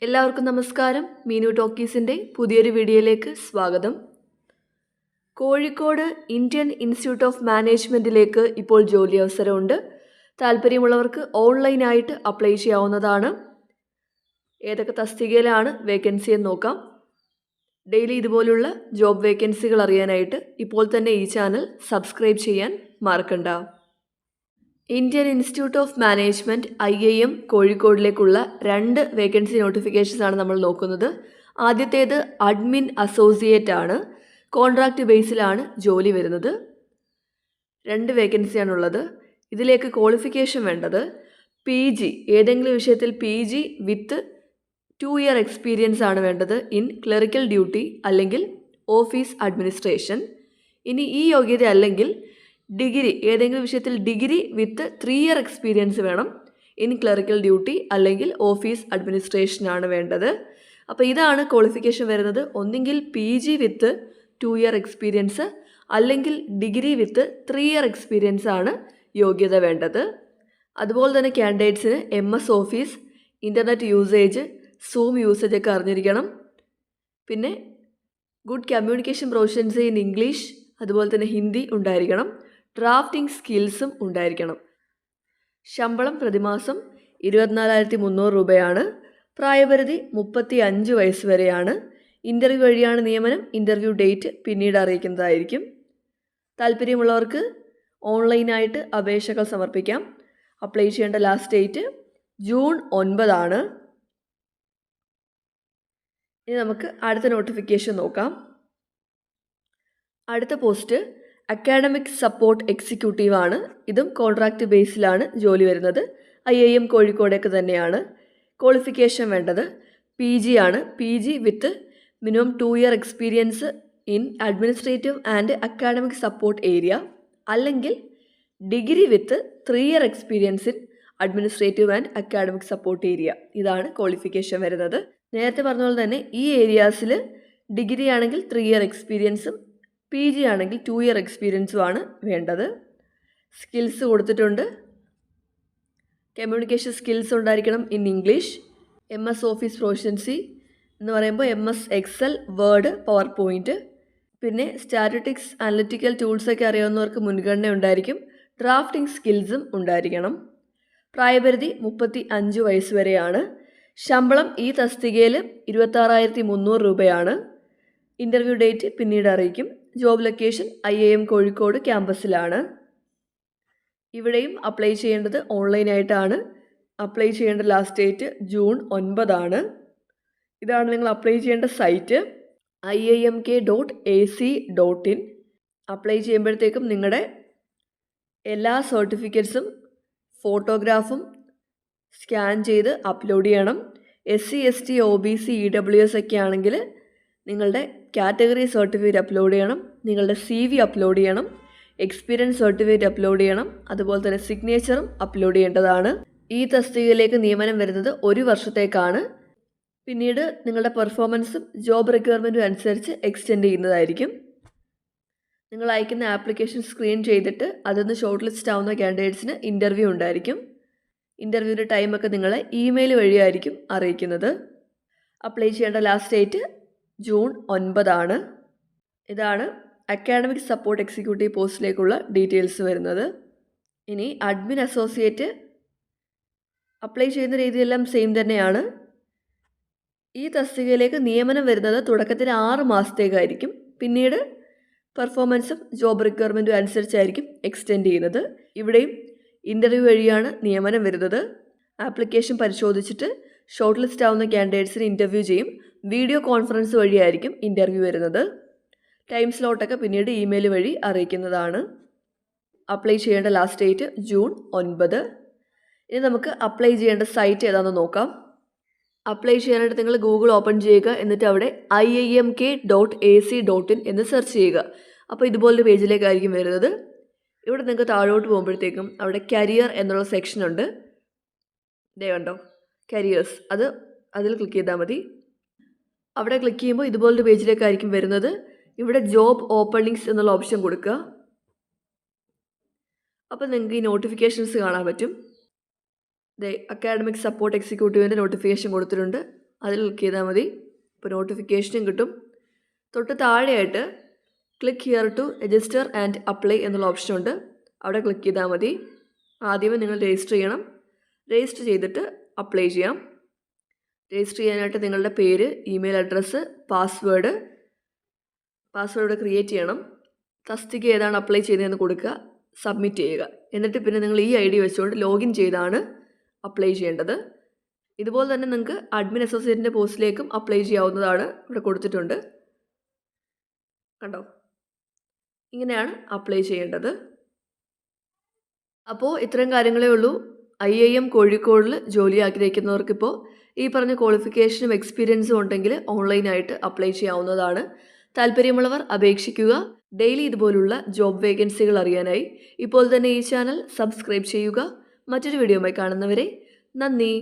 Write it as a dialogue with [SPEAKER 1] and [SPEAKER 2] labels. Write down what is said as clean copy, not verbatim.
[SPEAKER 1] എല്ലാവർക്കും നമസ്കാരം. മീനു ടോക്കീസിൻ്റെ പുതിയൊരു വീഡിയോയിലേക്ക് സ്വാഗതം. കോഴിക്കോട് ഇന്ത്യൻ ഇൻസ്റ്റിറ്റ്യൂട്ട് ഓഫ് മാനേജ്മെൻറ്റിലേക്ക് ഇപ്പോൾ ജോലി അവസരമുണ്ട്. താല്പര്യമുള്ളവർക്ക് ഓൺലൈനായിട്ട് അപ്ലൈ ചെയ്യാവുന്നതാണ്. ഏതൊക്കെ തസ്തികയിലാണ് വേക്കൻസി എന്ന് നോക്കാം. ഡെയിലി ഇതുപോലുള്ള ജോബ് വേക്കൻസികൾ അറിയാനായിട്ട് ഇപ്പോൾ തന്നെ ഈ ചാനൽ സബ്സ്ക്രൈബ് ചെയ്യാൻ മറക്കണ്ട. Indian institute of management IIM കോഴിക്കോടിലേക്കുള്ള 2 vacancy notifications ആണ് നമ്മൾ നോക്കുന്നത്. ആദ്യത്തേത് അഡ്മിൻ അസോസിയേറ്റ് ആണ്. കോൺട്രാക്റ്റ് ബേസിലാണ് ജോലി വരുന്നത്. 2 വേക്കൻസിയാണുള്ളത്. ഇതിലേക്ക് ക്വാളിഫിക്കേഷൻ വേണ്ടത് PG, ഏതെങ്കിലും വിഷയത്തിൽ PG വിത്ത് 2 ഇയർ എക്സ്പീരിയൻസ് ആണ് വേണ്ടത് ഇൻ ക്ലറിക്കൽ ഡ്യൂട്ടി അല്ലെങ്കിൽ ഓഫീസ് അഡ്മിനിസ്ട്രേഷൻ. ഇനി ഈ യോഗ്യത അല്ലെങ്കിൽ ഡിഗ്രി, ഏതെങ്കിലും വിഷയത്തിൽ ഡിഗ്രി വിത്ത് 3 ഇയർ എക്സ്പീരിയൻസ് വേണം ഇൻ ക്ലറിക്കൽ ഡ്യൂട്ടി അല്ലെങ്കിൽ ഓഫീസ് അഡ്മിനിസ്ട്രേഷനാണ് വേണ്ടത്. അപ്പോൾ ഇതാണ് ക്വാളിഫിക്കേഷൻ വരുന്നത്. ഒന്നെങ്കിൽ PG വിത്ത് 2 ഇയർ എക്സ്പീരിയൻസ് അല്ലെങ്കിൽ ഡിഗ്രി വിത്ത് 3 ഇയർ എക്സ്പീരിയൻസ് ആണ് യോഗ്യത വേണ്ടത്. അതുപോലെ തന്നെ കാൻഡിഡേറ്റ്സിന് MS office, internet usage, zoom usage ഒക്കെ അറിഞ്ഞിരിക്കണം. പിന്നെ good communication proficiency in English, അതുപോലെ തന്നെ ഹിന്ദി ഉണ്ടായിരിക്കണം. ഡ്രാഫ്റ്റിംഗ് സ്കിൽസും ഉണ്ടായിരിക്കണം. ശമ്പളം പ്രതിമാസം 24,300 രൂപയാണ്. പ്രായപരിധി 35 വയസ്സ് വരെയാണ്. ഇൻ്റർവ്യൂ വഴിയാണ് നിയമനം. ഇൻ്റർവ്യൂ ഡേറ്റ് പിന്നീട് അറിയിക്കുന്നതായിരിക്കും. താല്പര്യമുള്ളവർക്ക് ഓൺലൈനായിട്ട് അപേക്ഷകൾ സമർപ്പിക്കാം. അപ്ലൈ ചെയ്യേണ്ട ലാസ്റ്റ് ഡേറ്റ് ജൂൺ 9 ആണ്. ഇനി നമുക്ക് അടുത്ത നോട്ടിഫിക്കേഷൻ നോക്കാം. അടുത്ത പോസ്റ്റ് അക്കാഡമിക് സപ്പോർട്ട് എക്സിക്യൂട്ടീവ് ആണ്. ഇതും കോൺട്രാക്റ്റ് ബേസിലാണ് ജോലി വരുന്നത്. IIM കോഴിക്കോടേക്ക് തന്നെയാണ്. ക്വാളിഫിക്കേഷൻ വേണ്ടത് PG ആണ്. PG with minimum 2 year experience in administrative and academic support area അല്ലെങ്കിൽ degree with 3 year experience in administrative and academic support area. ഇതാണ് ക്വാളിഫിക്കേഷൻ വരുന്നത്. നേരത്തെ പറഞ്ഞ പോലെ തന്നെ ഈ ഏരിയാസിൽ ഡിഗ്രി ആണെങ്കിൽ 3 ഇയർ എക്സ്പീരിയൻസും PG ആണെങ്കിൽ 2 ഇയർ എക്സ്പീരിയൻസുമാണ് വേണ്ടത്. സ്കിൽസ് കൊടുത്തിട്ടുണ്ട്. കമ്മ്യൂണിക്കേഷൻ സ്കിൽസ് ഉണ്ടായിരിക്കണം in English. MS office proficiency എന്ന് പറയുമ്പോൾ MS Excel, word, power point. പിന്നെ സ്റ്റാറ്റിസ്റ്റിക്സ്, അനലിറ്റിക്കൽ ടൂൾസൊക്കെ അറിയാവുന്നവർക്ക് മുൻഗണന ഉണ്ടായിരിക്കും. ഡ്രാഫ്റ്റിംഗ് സ്കിൽസും ഉണ്ടായിരിക്കണം. പ്രായപരിധി 35 വയസ്സ് വരെയാണ്. ശമ്പളം ഈ തസ്തികയിൽ 26,300 രൂപയാണ്. ഇൻ്റർവ്യൂ ഡേറ്റ് പിന്നീട് അറിയിക്കും. ജോബ് ലൊക്കേഷൻ IIM കോഴിക്കോട് ക്യാമ്പസിലാണ്. ഇവിടെയും അപ്ലൈ ചെയ്യേണ്ടത് ഓൺലൈനായിട്ടാണ്. അപ്ലൈ ചെയ്യേണ്ട ലാസ്റ്റ് ഡേറ്റ് ജൂൺ 9 ആണ്. ഇതാണ് നിങ്ങൾ അപ്ലൈ ചെയ്യേണ്ട സൈറ്റ് iimk.ac.in. അപ്ലൈ ചെയ്യുമ്പോഴത്തേക്കും നിങ്ങളുടെ എല്ലാ സർട്ടിഫിക്കറ്റ്സും ഫോട്ടോഗ്രാഫും സ്കാൻ ചെയ്ത് അപ്ലോഡ് ചെയ്യണം. SC ST OBC EWS ഒക്കെ ആണെങ്കിൽ നിങ്ങളുടെ കാറ്റഗറി സർട്ടിഫിക്കറ്റ് അപ്ലോഡ് ചെയ്യണം. നിങ്ങളുടെ CV അപ്ലോഡ് ചെയ്യണം. എക്സ്പീരിയൻസ് സർട്ടിഫിക്കറ്റ് അപ്ലോഡ് ചെയ്യണം. അതുപോലെ തന്നെ സിഗ്നേച്ചറും അപ്ലോഡ് ചെയ്യേണ്ടതാണ്. ഈ തസ്തികയിലേക്ക് നിയമനം വരുന്നത് 1 വർഷത്തേക്കാണ്. പിന്നീട് നിങ്ങളുടെ പെർഫോമൻസും ജോബ് റിക്വയർമെൻറ്റും അനുസരിച്ച് എക്സ്റ്റെൻഡ് ചെയ്യുന്നതായിരിക്കും. നിങ്ങൾ അയക്കുന്ന ആപ്ലിക്കേഷൻ സ്ക്രീൻ ചെയ്തിട്ട് അതിൽ ഷോർട്ട് ലിസ്റ്റ് ആവുന്ന കാൻഡിഡേറ്റ്സിന് ഇൻ്റർവ്യൂ ഉണ്ടായിരിക്കും. ഇൻ്റർവ്യൂവിൻ്റെ ടൈമൊക്കെ നിങ്ങളെ ഇമെയിൽ വഴിയായിരിക്കും അറിയിക്കുന്നത്. അപ്ലൈ ചെയ്യേണ്ട ലാസ്റ്റ് ഡേറ്റ് ജൂൺ 9 ആണ്. ഇതാണ് അക്കാഡമിക് സപ്പോർട്ട് എക്സിക്യൂട്ടീവ് പോസ്റ്റിലേക്കുള്ള ഡീറ്റെയിൽസ് വരുന്നത്. ഇനി അഡ്മിൻ അസോസിയേറ്റ് അപ്ലൈ ചെയ്യുന്ന രീതിയെല്ലാം സെയിം തന്നെയാണ്. ഈ തസ്തികയിലേക്ക് നിയമനം വരുന്നത് തുടക്കത്തിൽ 6 മാസത്തേക്കായിരിക്കും. പിന്നീട് പെർഫോമൻസും ജോബ് റിക്വയർമെൻറ്റും അനുസരിച്ചായിരിക്കും എക്സ്റ്റെൻഡ് ചെയ്യുന്നത്. ഇവിടെയും ഇൻ്റർവ്യൂ വഴിയാണ് നിയമനം വരുന്നത്. ആപ്ലിക്കേഷൻ പരിശോധിച്ചിട്ട് ഷോർട്ട് ലിസ്റ്റ് ആവുന്ന കാൻഡിഡേറ്റ്സിന് ഇൻ്റർവ്യൂ ചെയ്യും. വീഡിയോ കോൺഫറൻസ് വഴിയായിരിക്കും ഇൻ്റർവ്യൂ വരുന്നത്. ടൈം സ്ലോട്ടൊക്കെ പിന്നീട് ഇമെയിൽ വഴി അറിയിക്കുന്നതാണ്. അപ്ലൈ ചെയ്യേണ്ട ലാസ്റ്റ് ഡേറ്റ് ജൂൺ 9. ഇനി നമുക്ക് അപ്ലൈ ചെയ്യേണ്ട സൈറ്റ് ഏതാണെന്ന് നോക്കാം. അപ്ലൈ ചെയ്യാനായിട്ട് നിങ്ങൾ ഗൂഗിൾ ഓപ്പൺ ചെയ്യുക. എന്നിട്ട് അവിടെ iimk.ac.in എന്ന് സെർച്ച് ചെയ്യുക. അപ്പോൾ ഇതുപോലൊരു പേജിലേക്കായിരിക്കും വരുന്നത്. ഇവിടെ നിങ്ങൾക്ക് താഴോട്ട് പോകുമ്പോഴത്തേക്കും അവിടെ കരിയർ എന്നുള്ള സെക്ഷൻ ഉണ്ട്. ഇതേ കണ്ടോ, കരിയേഴ്സ്. അതിൽ ക്ലിക്ക് ചെയ്താൽ മതി. അവിടെ ക്ലിക്ക് ചെയ്യുമ്പോൾ ഇതുപോലൊരു പേജിലേക്കായിരിക്കും വരുന്നത്. ഇവിടെ ജോബ് ഓപ്പണിങ്സ് എന്നുള്ള ഓപ്ഷൻ കൊടുക്കുക. അപ്പോൾ നിങ്ങൾക്ക് ഈ നോട്ടിഫിക്കേഷൻസ് കാണാൻ പറ്റും. അക്കാഡമിക് സപ്പോർട്ട് എക്സിക്യൂട്ടീവിൻ്റെ നോട്ടിഫിക്കേഷൻ കൊടുത്തിട്ടുണ്ട്. അതിൽ ക്ലിക്ക് ചെയ്താൽ മതി. ഇപ്പോൾ നോട്ടിഫിക്കേഷനും കിട്ടും. തൊട്ട് താഴെയായിട്ട് click here to register and apply എന്നുള്ള ഓപ്ഷനുണ്ട്. അവിടെ ക്ലിക്ക് ചെയ്താൽ മതി. ആദ്യമേ നിങ്ങൾ രജിസ്റ്റർ ചെയ്യണം. രജിസ്റ്റർ ചെയ്തിട്ട് അപ്ലൈ ചെയ്യാം. രജിസ്റ്റർ ചെയ്യാനായിട്ട് നിങ്ങളുടെ പേര്, ഇമെയിൽ അഡ്രസ്സ്, പാസ്വേഡ് ക്രിയേറ്റ് ചെയ്യണം. തസ്തിക ഏതാണ് അപ്ലൈ ചെയ്യുന്നതെന്ന് കൊടുക്കുക, സബ്മിറ്റ് ചെയ്യുക. എന്നിട്ട് പിന്നെ നിങ്ങൾ ഈ ID വെച്ചുകൊണ്ട് ലോഗിൻ ചെയ്താണ് അപ്ലൈ ചെയ്യേണ്ടത്. ഇതുപോലെ തന്നെ നിങ്ങൾക്ക് അഡ്മിൻ അസോസിയേറ്റിൻ്റെ പോസ്റ്റിലേക്കും അപ്ലൈ ചെയ്യാവുന്നതാണ്. ഇവിടെ കൊടുത്തിട്ടുണ്ട്, കണ്ടോ? ഇങ്ങനെയാണ് അപ്ലൈ ചെയ്യേണ്ടത്. അപ്പോൾ ഇത്രയും കാര്യങ്ങളേ ഉള്ളൂ. IIM കോഴിക്കോടിൽ ജോലി ആഗ്രഹിക്കുന്നവർക്കിപ്പോൾ ഈ പറഞ്ഞ ക്വാളിഫിക്കേഷനും എക്സ്പീരിയൻസും ഉണ്ടെങ്കിൽ ഓൺലൈനായിട്ട് അപ്ലൈ ചെയ്യാവുന്നതാണ്. താല്പര്യമുള്ളവർ അപേക്ഷിക്കുക. ഡെയിലി ഇതുപോലുള്ള ജോബ് വേക്കൻസികൾ അറിയാനായി ഇപ്പോൾ തന്നെ ഈ ചാനൽ സബ്സ്ക്രൈബ് ചെയ്യുക. മറ്റൊരു വീഡിയോയുമായി കാണുന്നവരെ നന്ദി.